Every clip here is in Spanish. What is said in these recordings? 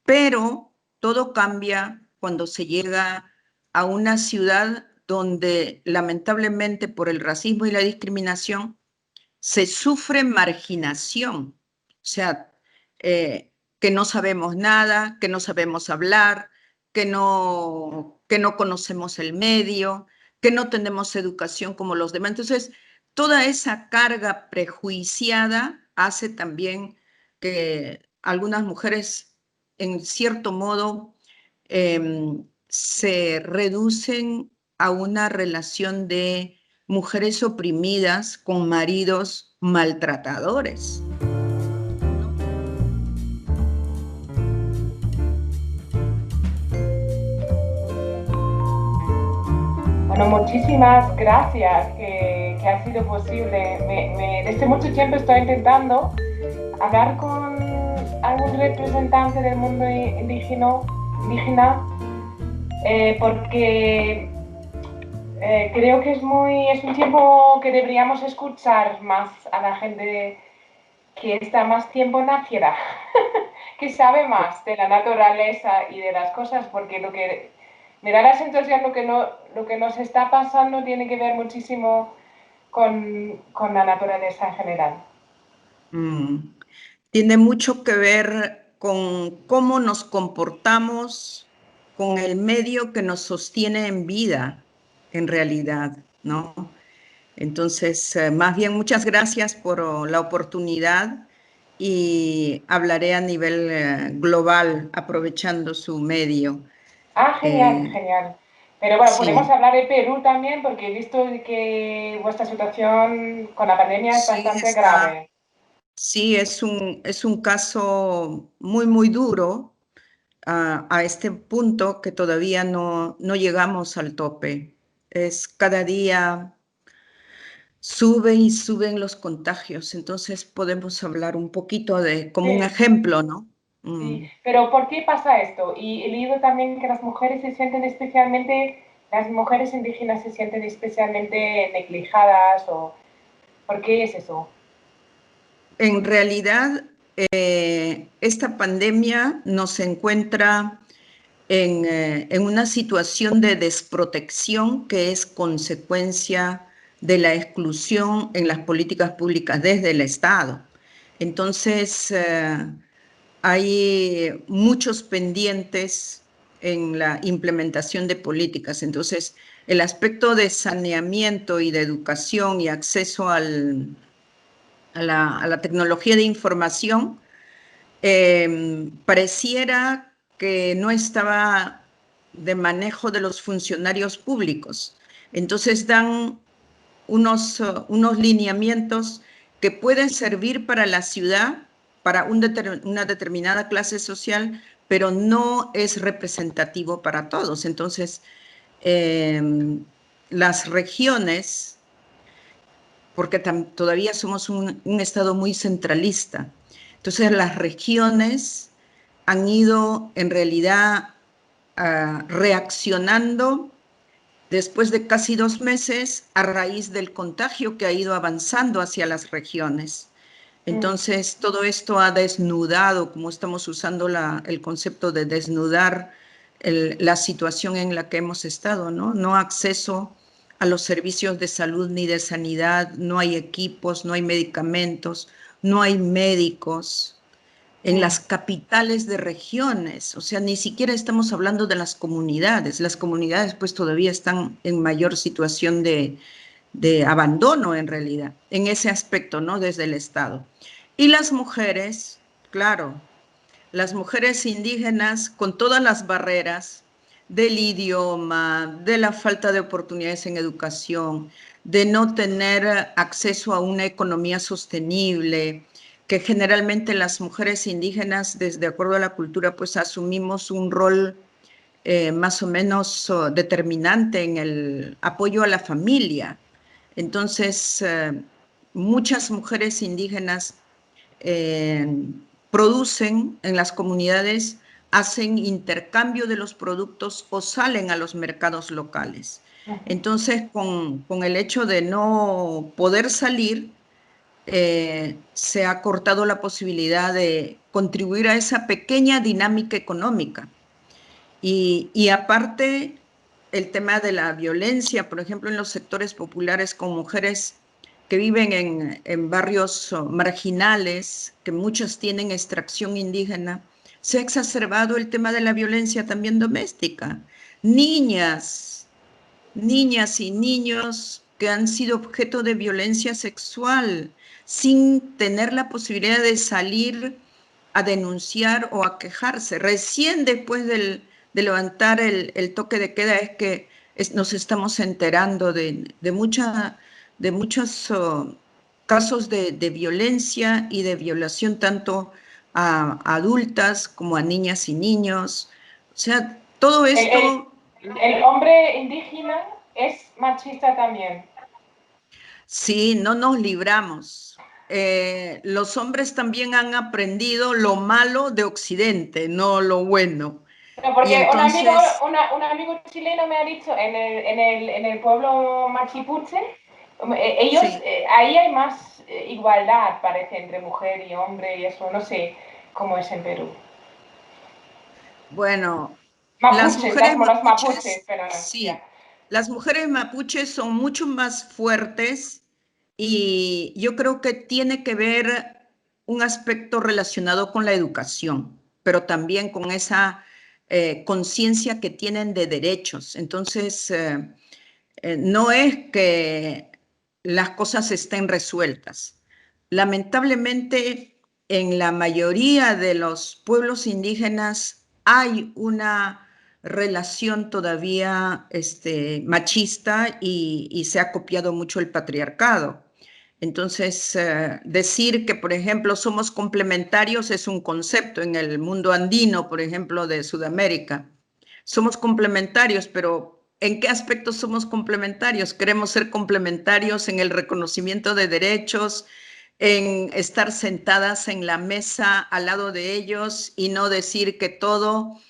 Pero todo cambia cuando se llega a una ciudad donde lamentablemente por el racismo y la discriminación se sufre marginación, o sea, que no sabemos nada, que no sabemos hablar, que no conocemos el medio, que no tenemos educación como los demás. Entonces, toda esa carga prejuiciada hace también que algunas mujeres, en cierto modo, se reducen a una relación de mujeres oprimidas con maridos maltratadores. Bueno, muchísimas gracias que ha sido posible. Desde mucho tiempo estoy intentando hablar con algún representante del mundo indígena porque creo que es un tiempo que deberíamos escuchar más a la gente que está más tiempo en la tierra, que sabe más de la naturaleza y de las cosas, porque lo que me da la sensación lo que nos está pasando tiene que ver muchísimo con la naturaleza en general. Tiene mucho que ver con cómo nos comportamos con el medio que nos sostiene en vida, en realidad, ¿no? Entonces, más bien, muchas gracias por la oportunidad y hablaré a nivel global, aprovechando su medio. Ah, genial, Eh, genial. Pero bueno, podemos sí, hablar de Perú también, porque he visto que vuestra situación con la pandemia es sí, bastante grave. sí, es un caso muy, muy duro a este punto que todavía no llegamos al tope. Es cada día sube y suben los contagios, entonces podemos hablar un poquito de como un Sí, ejemplo, ¿no? sí. Pero ¿por qué pasa esto? Y he leído también que las mujeres indígenas se sienten especialmente neglijadas o ¿por qué es eso? En realidad, esta pandemia nos encuentra en una situación de desprotección que es consecuencia de la exclusión en las políticas públicas desde el Estado. Entonces, hay muchos pendientes en la implementación de políticas. Entonces, el aspecto de saneamiento y de educación y acceso a la tecnología de información pareciera que no estaba de manejo de los funcionarios públicos. Entonces dan unos lineamientos que pueden servir para la ciudad, para una determinada clase social, pero no es representativo para todos. Entonces, eh, las regiones, porque todavía somos un estado muy centralista, entonces las regiones han ido en realidad reaccionando después de casi 2 meses a raíz del contagio que ha ido avanzando hacia las regiones. Mm. Entonces, todo esto ha desnudado, como estamos usando el concepto de desnudar la situación en la que hemos estado, ¿no? No acceso a los servicios de salud ni de sanidad, no hay equipos, no hay medicamentos, no hay médicos en Mm. las capitales de regiones, o sea, ni siquiera estamos hablando de las comunidades pues todavía están en mayor situación de abandono en realidad, en ese aspecto, ¿no? Desde el Estado. Y las mujeres, claro, las mujeres indígenas con todas las barreras del idioma, de la falta de oportunidades en educación, de no tener acceso a una economía sostenible, que generalmente las mujeres indígenas, desde acuerdo a la cultura, pues asumimos un rol más o menos determinante en el apoyo a la familia. Entonces, muchas mujeres indígenas eh, producen en las comunidades, hacen intercambio de los productos o salen a los mercados locales. Entonces, con el hecho de no poder salir, se ha cortado la posibilidad de contribuir a esa pequeña dinámica económica. Y aparte, el tema de la violencia, por ejemplo, en los sectores populares con mujeres que viven en barrios marginales, que muchas tienen extracción indígena, se ha exacerbado el tema de la violencia también doméstica. Niñas, niñas y niños que han sido objeto de violencia sexual sin tener la posibilidad de salir a denunciar o a quejarse. Recién después de levantar el toque de queda es que nos estamos enterando de muchos casos de violencia y de violación tanto a adultas como a niñas y niños. O sea, todo El, esto... el hombre indígena es machista también. Sí, no nos libramos. Los hombres también han aprendido lo malo de Occidente, no lo bueno. No, Y porque entonces, un amigo chileno me ha dicho en el pueblo machipuche, ellos, sí, ahí hay más igualdad, parece, entre mujer y hombre y eso, no sé cómo es en Perú. bueno, las Mapuches, mujeres como los mapuches, mapuches, pero no, ya. sí, las mujeres mapuches son mucho más fuertes y yo creo que tiene que ver un aspecto relacionado con la educación, pero también con esa conciencia que tienen de derechos. Entonces, no es que las cosas estén resueltas. Lamentablemente, en la mayoría de los pueblos indígenas hay una relación todavía machista y se ha copiado mucho el patriarcado. Entonces, decir que, por ejemplo, somos complementarios es un concepto en el mundo andino, por ejemplo, de Sudamérica. Somos complementarios, pero ¿en qué aspectos somos complementarios? Queremos ser complementarios en el reconocimiento de derechos, en estar sentadas en la mesa al lado de ellos y no decir que todo,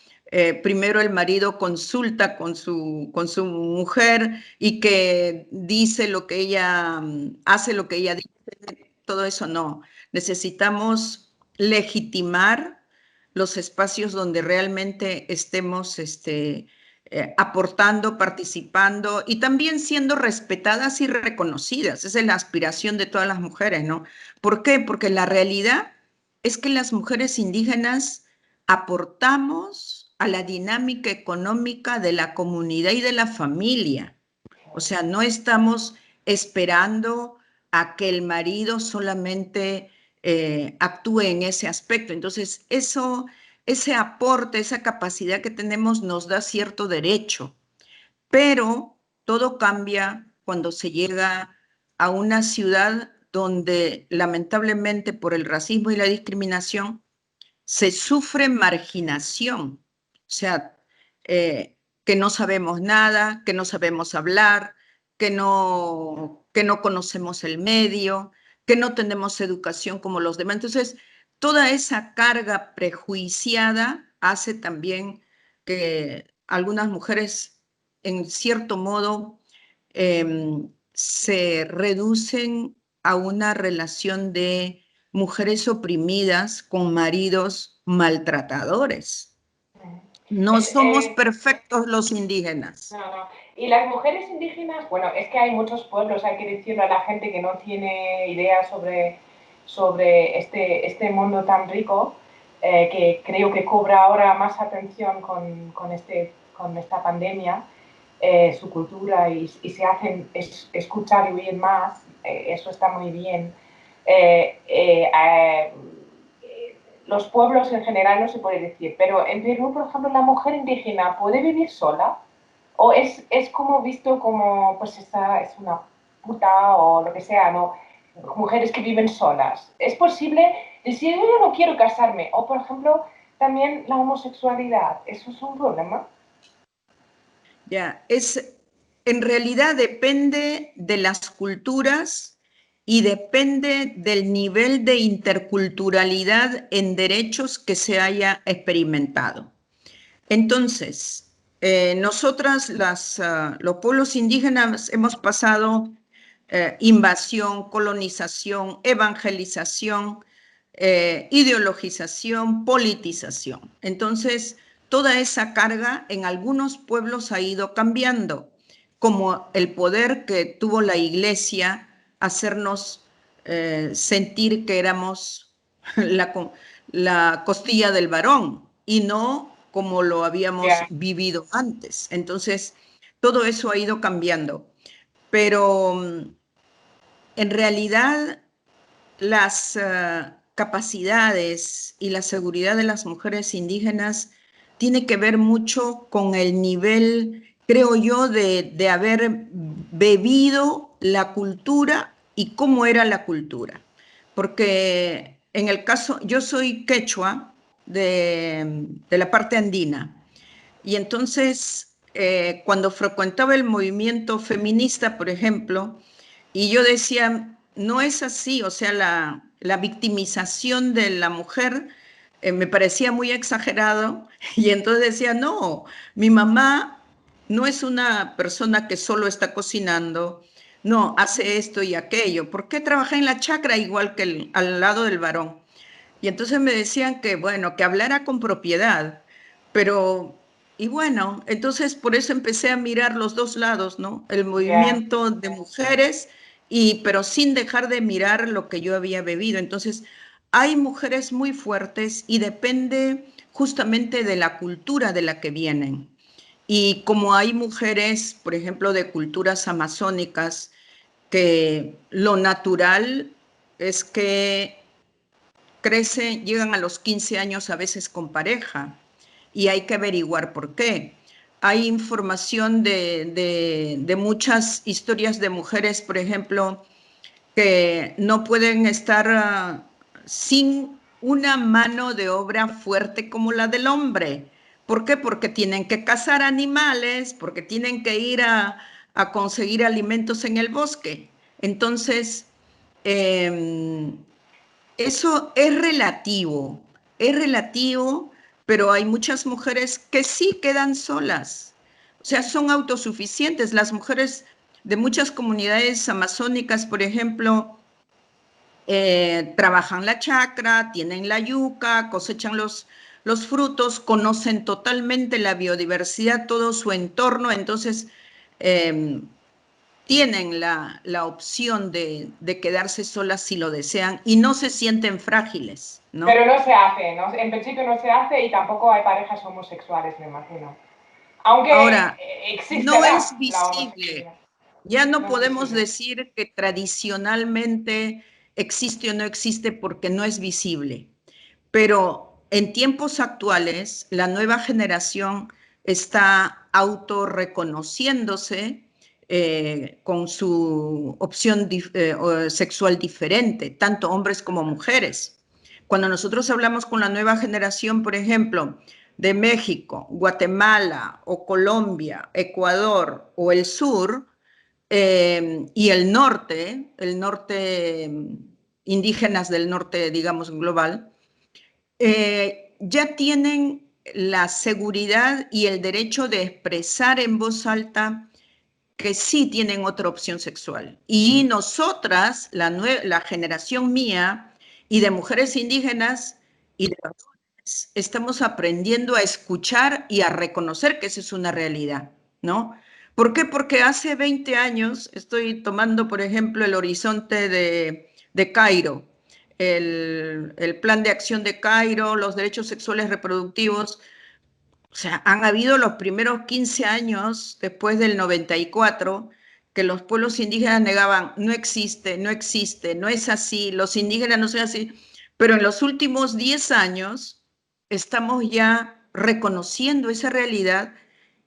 primero el marido consulta con su mujer y que dice lo que ella hace, lo que ella dice, todo eso no. Necesitamos legitimar los espacios donde realmente estemos aportando, participando y también siendo respetadas y reconocidas. Esa es la aspiración de todas las mujeres, ¿no? ¿Por qué? Porque la realidad es que las mujeres indígenas aportamos a la dinámica económica de la comunidad y de la familia. O sea, no estamos esperando a que el marido solamente actúe en ese aspecto. Entonces, ese aporte, esa capacidad que tenemos nos da cierto derecho, pero todo cambia cuando se llega a una ciudad donde lamentablemente por el racismo y la discriminación se sufre marginación, o sea, que no sabemos nada, que no sabemos hablar, que no conocemos el medio, que no tenemos educación como los demás. Entonces, toda esa carga prejuiciada hace también que algunas mujeres, en cierto modo, se reducen a una relación de mujeres oprimidas con maridos maltratadores. No Es, somos perfectos los indígenas. no, no. Y las mujeres indígenas, bueno, es que hay muchos pueblos, hay que decirlo a la gente que no tiene idea sobre este mundo tan rico, que creo que cobra ahora más atención con esta pandemia, su cultura y se hacen escuchar y oír más, eso está muy bien. Eh, eh, eh, los pueblos en general no se puede decir, pero en Perú, por ejemplo, la mujer indígena puede vivir sola o es como visto como, pues esta es una puta o lo que sea, ¿no? Mujeres que viven solas. Es posible decir, yo no quiero casarme. O, por ejemplo, también la homosexualidad. ¿Eso es un problema? Ya, en realidad depende de las culturas y depende del nivel de interculturalidad en derechos que se haya experimentado. Entonces, nosotras, los pueblos indígenas, hemos pasado invasión, colonización, evangelización, ideologización, politización. Entonces, toda esa carga en algunos pueblos ha ido cambiando, como el poder que tuvo la Iglesia hacernos sentir que éramos la costilla del varón y no como lo habíamos vivido antes. Entonces, todo eso ha ido cambiando. Pero en realidad las capacidades y la seguridad de las mujeres indígenas tiene que ver mucho con el nivel, creo yo, de haber bebido la cultura y cómo era la cultura. Porque en el caso, yo soy quechua de la parte andina, y entonces cuando frecuentaba el movimiento feminista, por ejemplo, y yo decía, no es así, o sea, la victimización de la mujer me parecía muy exagerado, y entonces decía, no, mi mamá no es una persona que solo está cocinando, no, hace esto y aquello, ¿por qué trabaja en la chacra igual que al lado del varón? Y entonces me decían que, bueno, que hablara con propiedad, pero, y bueno, entonces por eso empecé a mirar los dos lados, ¿no? El movimiento de mujeres, pero sin dejar de mirar lo que yo había bebido. Entonces, hay mujeres muy fuertes y depende justamente de la cultura de la que vienen. Y como hay mujeres, por ejemplo, de culturas amazónicas, que lo natural es que crecen, llegan a los 15 años a veces con pareja y hay que averiguar por qué. Hay información de muchas historias de mujeres, por ejemplo, que no pueden estar sin una mano de obra fuerte como la del hombre. ¿Por qué? Porque tienen que cazar animales, porque tienen que ir a conseguir alimentos en el bosque. Entonces, eh, eso es relativo, pero hay muchas mujeres que sí quedan solas, o sea, son autosuficientes. Las mujeres de muchas comunidades amazónicas, por ejemplo, trabajan la chacra, tienen la yuca, cosechan los frutos, conocen totalmente la biodiversidad, todo su entorno, entonces eh, tienen la opción de quedarse solas si lo desean y no se sienten frágiles, Pero ¿no? no se hace, ¿no? En principio no se hace y tampoco hay parejas homosexuales, me imagino. Aunque Ahora, no es existirá la visible. homosexualidad, Ya no no es podemos visible. decir que tradicionalmente existe o no existe porque no es visible. Pero en tiempos actuales, la nueva generación está autorreconociéndose con su opción sexual diferente, tanto hombres como mujeres. Cuando nosotros hablamos con la nueva generación, por ejemplo, de México, Guatemala o Colombia, Ecuador o el sur, y el norte, indígenas del norte, digamos, global, ya tienen la seguridad y el derecho de expresar en voz alta que sí tienen otra opción sexual. Y nosotras, la generación mía y de mujeres indígenas y de varones, estamos aprendiendo a escuchar y a reconocer que esa es una realidad, ¿no? ¿Por qué? Porque hace 20 años, estoy tomando, por ejemplo, el horizonte de Cairo, el plan de acción de Cairo, los derechos sexuales reproductivos, o sea, han habido los primeros 15 años después del 94 que los pueblos indígenas negaban, no existe, no existe, no es así, los indígenas no son así, pero en los últimos 10 años estamos ya reconociendo esa realidad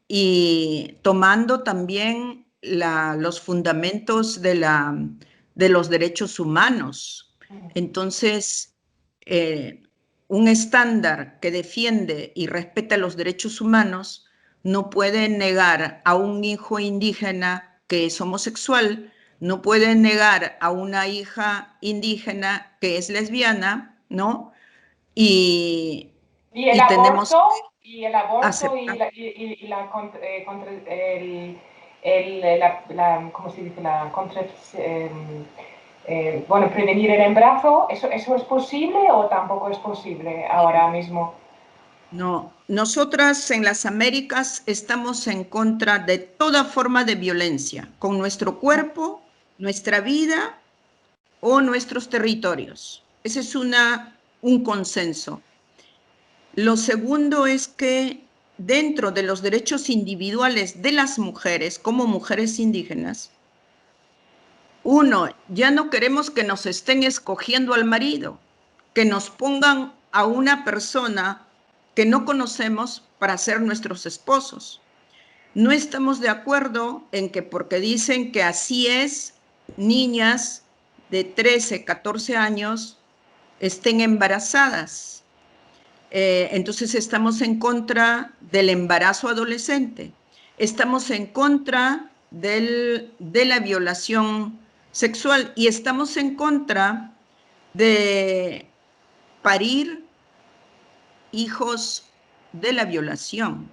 y tomando también los fundamentos de los derechos humanos. Entonces, eh, un estándar que defiende y respeta los derechos humanos no puede negar a un hijo indígena que es homosexual, no puede negar a una hija indígena que es lesbiana, ¿no? Y, Y el y tenemos aborto, que y el aborto y aceptar. la, y la ¿cómo se dice? Bueno, prevenir el embarazo, ¿eso es posible o tampoco es posible ahora mismo? No, nosotras en las Américas estamos en contra de toda forma de violencia con nuestro cuerpo, nuestra vida o nuestros territorios. Ese es un consenso. Lo segundo es que dentro de los derechos individuales de las mujeres, como mujeres indígenas, uno, ya no queremos que nos estén escogiendo al marido, que nos pongan a una persona que no conocemos para ser nuestros esposos. No estamos de acuerdo en que porque dicen que así es, niñas de 13, 14 años estén embarazadas. Entonces estamos en contra del embarazo adolescente, estamos en contra de la violación sexual y estamos en contra de parir hijos de la violación.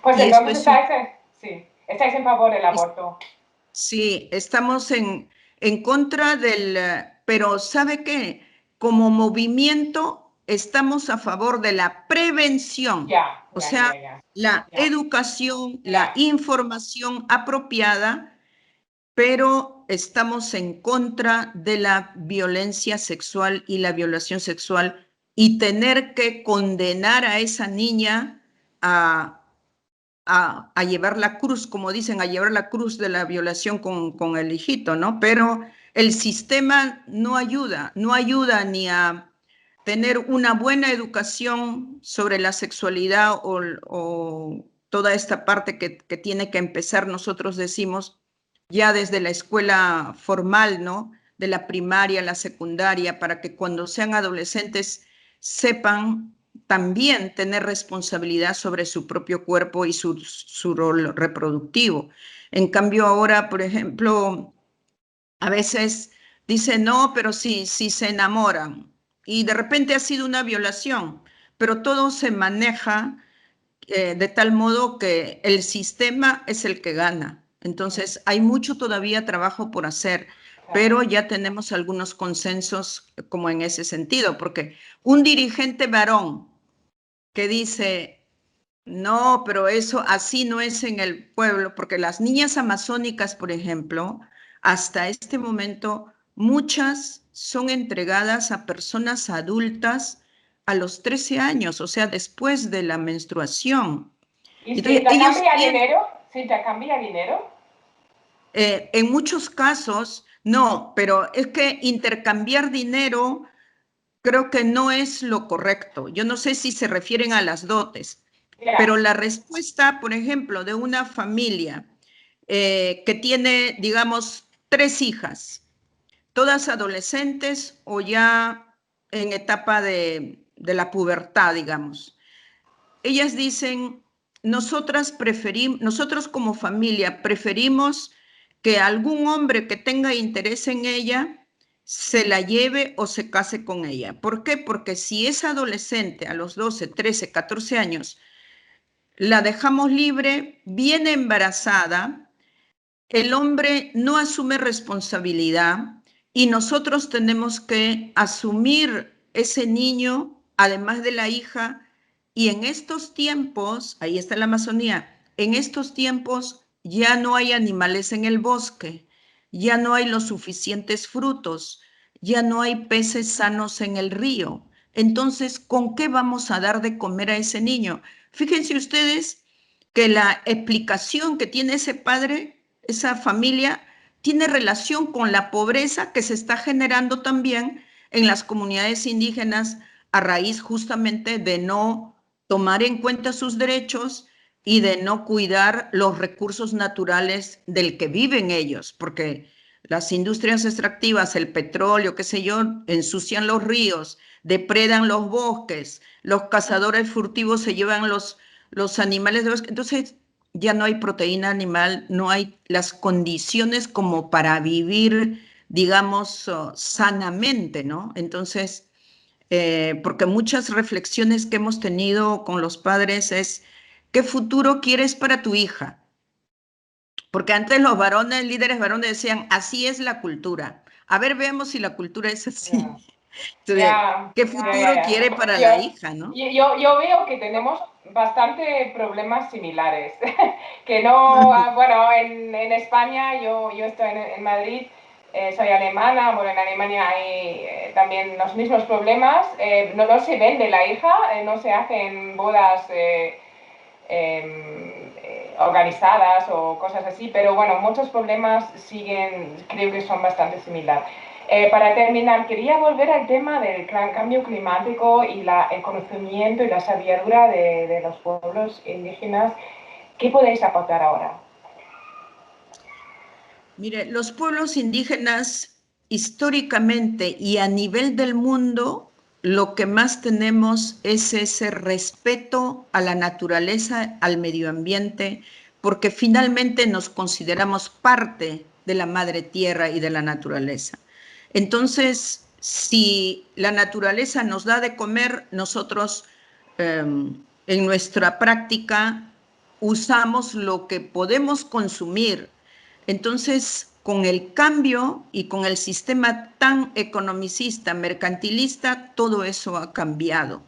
Pues Y esto entonces es un... estáis en favor del aborto. Sí, estamos en contra pero ¿sabe qué? Como movimiento estamos a favor de la prevención, Ya, o ya, sea, ya, ya, la ya, educación, la ya. información apropiada, pero estamos en contra de la violencia sexual y la violación sexual y tener que condenar a esa niña a a llevar la cruz, como dicen, a llevar la cruz de la violación con el hijito, ¿no? Pero el sistema no ayuda, no ayuda ni a tener una buena educación sobre la sexualidad o toda esta parte que tiene que empezar, nosotros decimos, ya desde la escuela formal, ¿no? De la primaria, la secundaria, para que cuando sean adolescentes sepan también tener responsabilidad sobre su propio cuerpo y su rol reproductivo. En cambio ahora, por ejemplo, a veces dicen, no, pero si se enamoran y de repente ha sido una violación, pero todo se maneja de tal modo que el sistema es el que gana. Entonces, hay mucho todavía trabajo por hacer, Claro. pero ya tenemos algunos consensos como en ese sentido, porque un dirigente varón que dice, no, pero eso así no es en el pueblo, porque las niñas amazónicas, por ejemplo, hasta este momento, muchas son entregadas a personas adultas a los 13 años, o sea, después de la menstruación. ¿Y si Entonces, ellos intercambia piensan, dinero? ¿Se intercambia dinero? en muchos casos, no, pero es que intercambiar dinero creo que no es lo correcto. Yo no sé si se refieren a las dotes, pero Ya. la respuesta, por ejemplo, de una familia que tiene, digamos, 3 hijas, todas adolescentes o ya en etapa de la pubertad, digamos. Ellas dicen, nosotros como familia preferimos que algún hombre que tenga interés en ella se la lleve o se case con ella. ¿Por qué? Porque si es adolescente a los 12, 13, 14 años, la dejamos libre, viene embarazada, el hombre no asume responsabilidad y nosotros tenemos que asumir ese niño, además de la hija, y en estos tiempos, ahí está la Amazonía, en estos tiempos ya no hay animales en el bosque, ya no hay los suficientes frutos, ya no hay peces sanos en el río. Entonces, ¿con qué vamos a dar de comer a ese niño? Fíjense ustedes que la explicación que tiene ese padre, esa familia, tiene relación con la pobreza que se está generando también en las comunidades indígenas a raíz justamente de no tomar en cuenta sus derechos y de no cuidar los recursos naturales del que viven ellos, porque las industrias extractivas, el petróleo, qué sé yo, ensucian los ríos, depredan los bosques, los cazadores furtivos se llevan los animales de bosque. Entonces, ya no hay proteína animal, no hay las condiciones como para vivir, digamos, sanamente, ¿no? Entonces, porque muchas reflexiones que hemos tenido con los padres es, ¿qué futuro quieres para tu hija? Porque antes los varones, líderes varones decían, así es la cultura. A ver, veamos si la cultura es así. Ya, Entonces, ya, ¿qué ya, ya, futuro ya. quiere para Yo, la hija, no? yo veo que tenemos bastante problemas similares. Que no, bueno, en España, yo estoy en Madrid, soy alemana, bueno, en Alemania hay también los mismos problemas. No se vende la hija, no se hacen bodas organizadas o cosas así, pero bueno, muchos problemas siguen, creo que son bastante similares. Para terminar, quería volver al tema del cambio climático y el conocimiento y la sabiduría de los pueblos indígenas. ¿Qué podéis aportar ahora? Mire, los pueblos indígenas históricamente y a nivel del mundo, lo que más tenemos es ese respeto a la naturaleza, al medio ambiente, porque finalmente nos consideramos parte de la madre tierra y de la naturaleza. Entonces, si la naturaleza nos da de comer, nosotros en nuestra práctica usamos lo que podemos consumir. Entonces, con el cambio y con el sistema tan economicista, mercantilista, todo eso ha cambiado.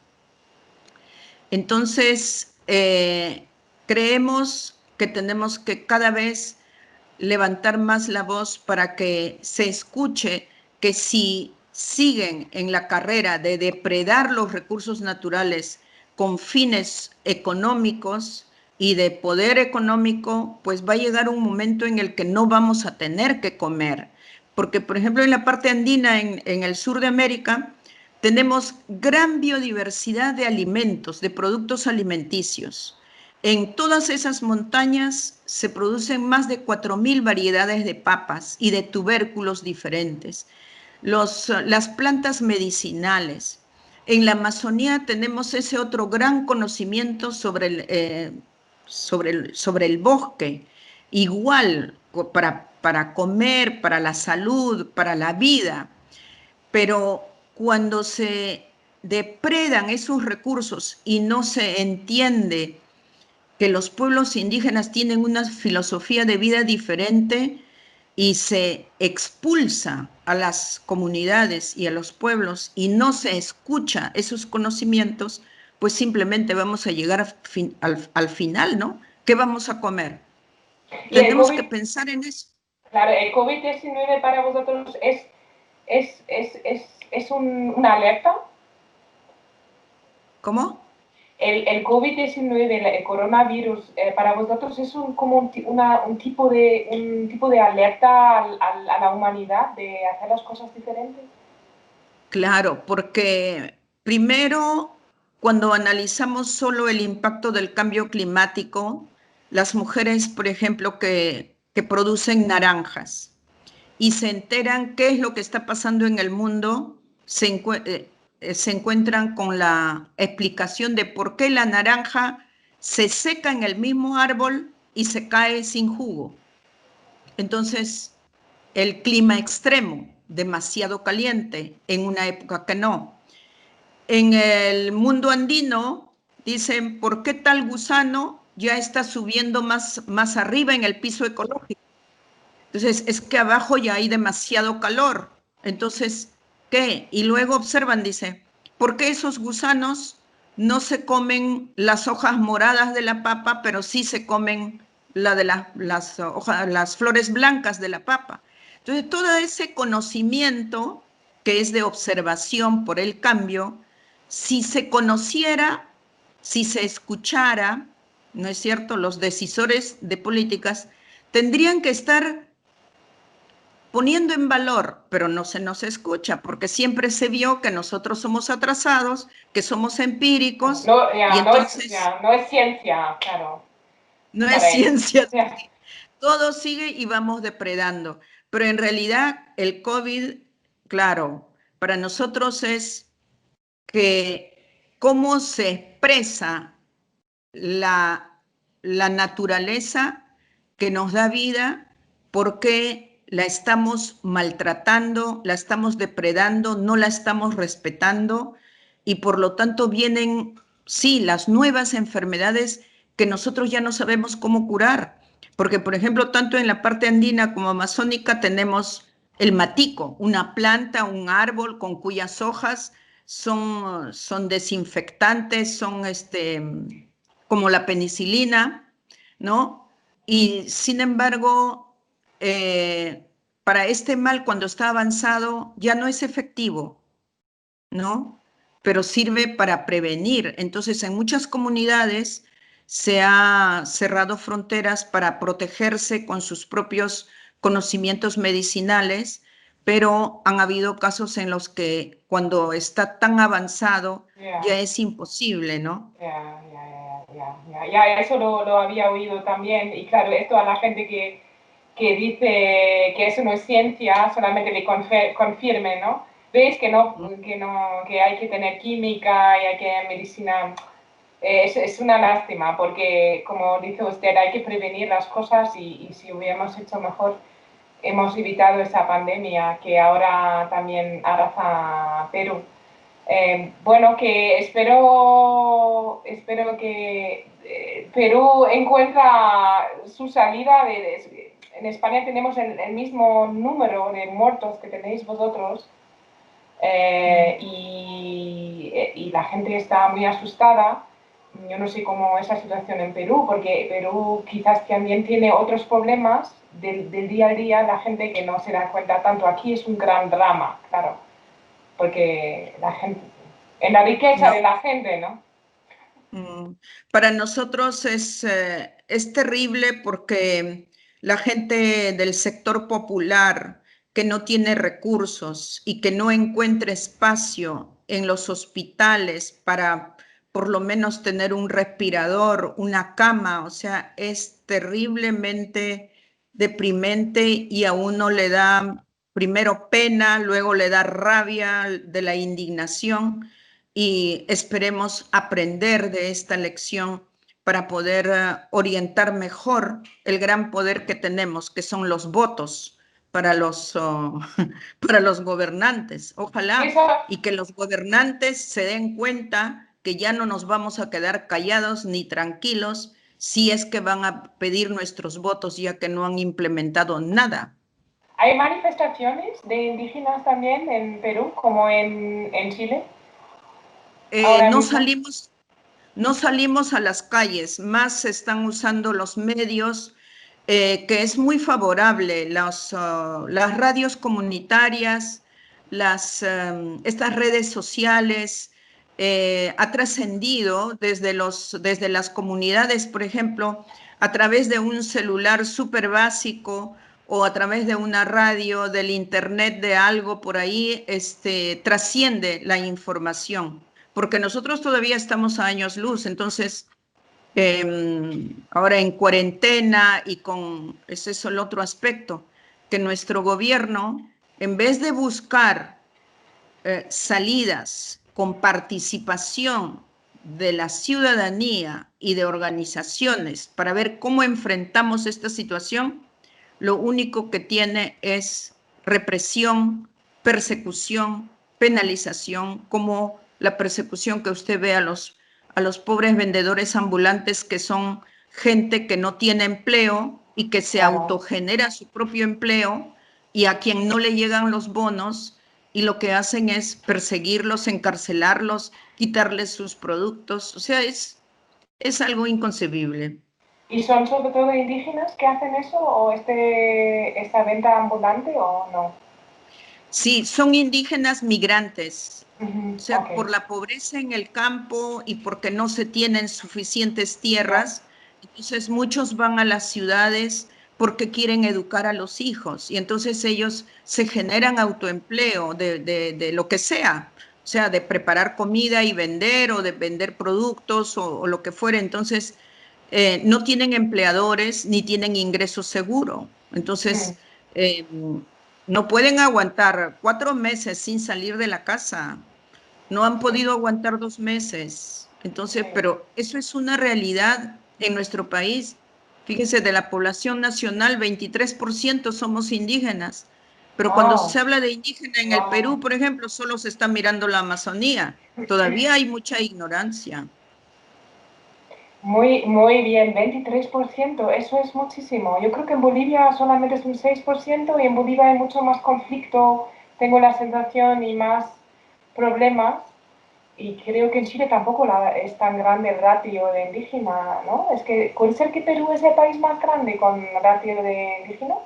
Entonces, creemos que tenemos que cada vez levantar más la voz para que se escuche que si siguen en la carrera de depredar los recursos naturales con fines económicos y de poder económico, pues va a llegar un momento en el que no vamos a tener que comer. Porque, por ejemplo, en la parte andina, en el sur de América, tenemos gran biodiversidad de alimentos, de productos alimenticios. En todas esas montañas se producen más de 4.000 variedades de papas y de tubérculos diferentes. Las plantas medicinales. En la Amazonía tenemos ese otro gran conocimiento sobre el bosque, igual para comer, para la salud, para la vida, pero cuando se depredan esos recursos y no se entiende que los pueblos indígenas tienen una filosofía de vida diferente y se expulsa a las comunidades y a los pueblos y no se escucha esos conocimientos, pues simplemente vamos a llegar al final, ¿no? ¿Qué vamos a comer? Y el Tenemos que COVID, pensar en eso. claro, el COVID-19 para vosotros es una alerta. ¿Cómo? El COVID-19, el coronavirus, para vosotros es como un tipo de alerta a la humanidad de hacer las cosas diferentes. Claro, porque primero, cuando analizamos solo el impacto del cambio climático, las mujeres, por ejemplo, que producen naranjas y se enteran qué es lo que está pasando en el mundo, se encuentran con la explicación de por qué la naranja se seca en el mismo árbol y se cae sin jugo. Entonces, el clima extremo, demasiado caliente en una época que no. En el mundo andino dicen, ¿por qué tal gusano ya está subiendo más arriba en el piso ecológico? Entonces, es que abajo ya hay demasiado calor. Entonces, ¿qué? Y luego observan, dice, ¿por qué esos gusanos no se comen las hojas moradas de la papa, pero sí se comen las flores blancas de la papa? Entonces, todo ese conocimiento que es de observación por el cambio, si se conociera, si se escuchara, ¿no es cierto? Los decisores de políticas tendrían que estar poniendo en valor, pero no se nos escucha, porque siempre se vio que nosotros somos atrasados, que somos empíricos, No, y entonces no es ciencia, claro. no es Claro, ciencia, ya. todo sigue y vamos depredando. Pero en realidad el COVID, claro, para nosotros es que cómo se expresa la naturaleza que nos da vida, por qué la estamos maltratando, la estamos depredando, no la estamos respetando y por lo tanto vienen, sí, las nuevas enfermedades que nosotros ya no sabemos cómo curar. Porque, por ejemplo, tanto en la parte andina como amazónica tenemos el matico, una planta, un árbol con cuyas hojas son desinfectantes, son como la penicilina, ¿no? Y sin embargo, para este mal, cuando está avanzado, ya no es efectivo, ¿no? Pero sirve para prevenir. Entonces, en muchas comunidades se ha cerrado fronteras para protegerse con sus propios conocimientos medicinales, pero han habido casos en los que cuando está tan avanzado ya es imposible, ¿no? Ya, eso lo había oído también. Y claro, esto a la gente que dice que eso no es ciencia, solamente le confirme, ¿no? Veis que que hay que tener química y hay que medicina. Es una lástima porque, como dice usted, hay que prevenir las cosas y si hubiéramos hecho mejor, hemos evitado esa pandemia que ahora también arrasa Perú. Bueno, que espero que Perú encuentra su salida. En España tenemos el mismo número de muertos que tenéis vosotros y la gente está muy asustada. Yo no sé cómo es la situación en Perú, porque Perú quizás también tiene otros problemas del día a día, la gente que no se da cuenta tanto. Aquí es un gran drama, claro, porque la gente, en la riqueza No. de la gente, ¿no? Para nosotros es terrible porque la gente del sector popular que no tiene recursos y que no encuentra espacio en los hospitales para por lo menos tener un respirador, una cama, o sea, es terriblemente deprimente y a uno le da primero pena, luego le da rabia de la indignación y esperemos aprender de esta lección para poder orientar mejor el gran poder que tenemos, que son los votos para para los gobernantes. Ojalá Eso, y que los gobernantes se den cuenta que ya no nos vamos a quedar callados ni tranquilos si es que van a pedir nuestros votos ya que no han implementado nada. ¿hay manifestaciones de indígenas también en Perú, como en Chile, ahora No mismo? salimos No salimos a las calles, más se están usando los medios, que es muy favorable, las radios comunitarias, estas redes sociales, ha trascendido desde las comunidades, por ejemplo, a través de un celular súper básico o a través de una radio, del internet, de algo por ahí, trasciende la información porque nosotros todavía estamos a años luz, entonces ahora en cuarentena y es eso el otro aspecto, que nuestro gobierno, en vez de buscar salidas con participación de la ciudadanía y de organizaciones para ver cómo enfrentamos esta situación, lo único que tiene es represión, persecución, penalización, como la persecución que usted ve a los pobres vendedores ambulantes que son gente que no tiene empleo y que se Claro. autogenera su propio empleo y a quien no le llegan los bonos y lo que hacen es perseguirlos, encarcelarlos, quitarles sus productos. O sea, es algo inconcebible. ¿Y son sobre todo indígenas que hacen eso o esta venta ambulante o no? Sí, son indígenas migrantes. O sea, Ok, por la pobreza en el campo y porque no se tienen suficientes ya, tierras, entonces muchos van a las ciudades porque quieren educar a los hijos y entonces ellos se generan autoempleo de lo que sea de preparar comida y vender o de vender productos o lo que fuera. Entonces, no tienen empleadores ni tienen ingreso seguro. mm, Entonces, no pueden aguantar 4 meses sin salir de la casa, no han sí, podido aguantar 2 meses. Entonces, sí, pero eso es una realidad en nuestro país. Fíjese, de la población nacional, 23% somos indígenas, pero cuando wow, se habla de indígena en el wow. Perú, por ejemplo, solo se está mirando la Amazonía. Todavía hay mucha ignorancia. Muy bien, 23%, eso es muchísimo. Yo creo que en Bolivia solamente es un 6% y en Bolivia hay mucho más conflicto, tengo la sensación, y más problemas. Y creo que en Chile tampoco es tan grande el ratio de indígena, ¿no? Es que puede ser que Perú es el país más grande con ratio de indígenas,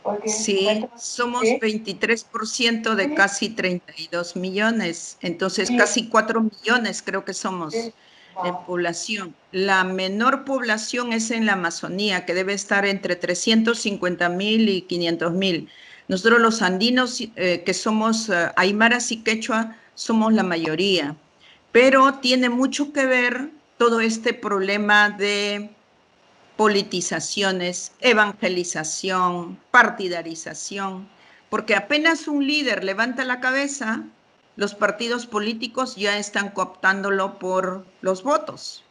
porque Sí, 50, somos sí, 23% de sí, casi 32 millones, entonces sí, casi 4 millones creo que sí. somos en Wow. población. La menor población es en la Amazonía, que debe estar entre 350.000 y 500.000. Nosotros los andinos, que somos aymaras y quechua, somos la mayoría, pero tiene mucho que ver todo este problema de politizaciones, evangelización, partidarización, porque apenas un líder levanta la cabeza, los partidos políticos ya están cooptándolo por los votos.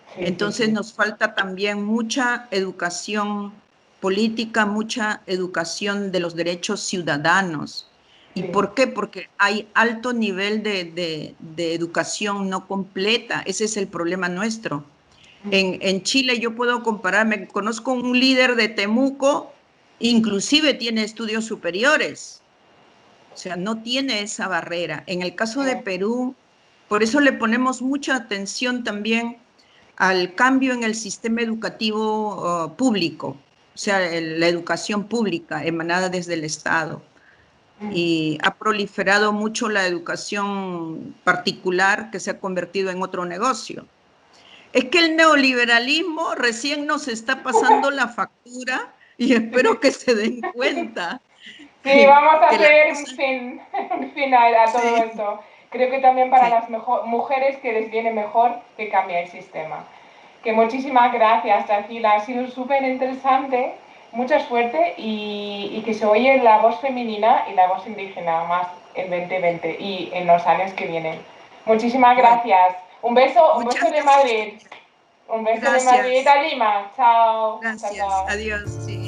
Sí, sí, Entonces sí, nos falta también mucha educación política, mucha educación de los derechos ciudadanos. ¿Y sí. por qué? Porque hay alto nivel de educación no completa. Ese es el problema nuestro. En Chile yo puedo compararme, conozco un líder de Temuco, inclusive tiene estudios superiores, o sea, no tiene esa barrera. En el caso de Perú, por eso le ponemos mucha atención también al cambio en el sistema educativo público, o sea, la educación pública emanada desde el Estado. Y ha proliferado mucho la educación particular que se ha convertido en otro negocio. Es que el neoliberalismo recién nos está pasando la factura y espero que se den cuenta Sí, vamos a que la hacer cosa... un fin a todo Sí, esto. Creo que también para sí. las mujeres que les viene mejor que cambie el sistema. Que muchísimas gracias, Tranquila. Ha sido súper interesante. Mucha suerte y que se oye la voz femenina y la voz indígena más en 2020 y en los años que vienen. Muchísimas Bueno, gracias. Un muchas beso de gracias. Madrid. Un beso de Madrid Gracias. a Lima. Chao. Chao, Gracias. chao. Adiós. Sí.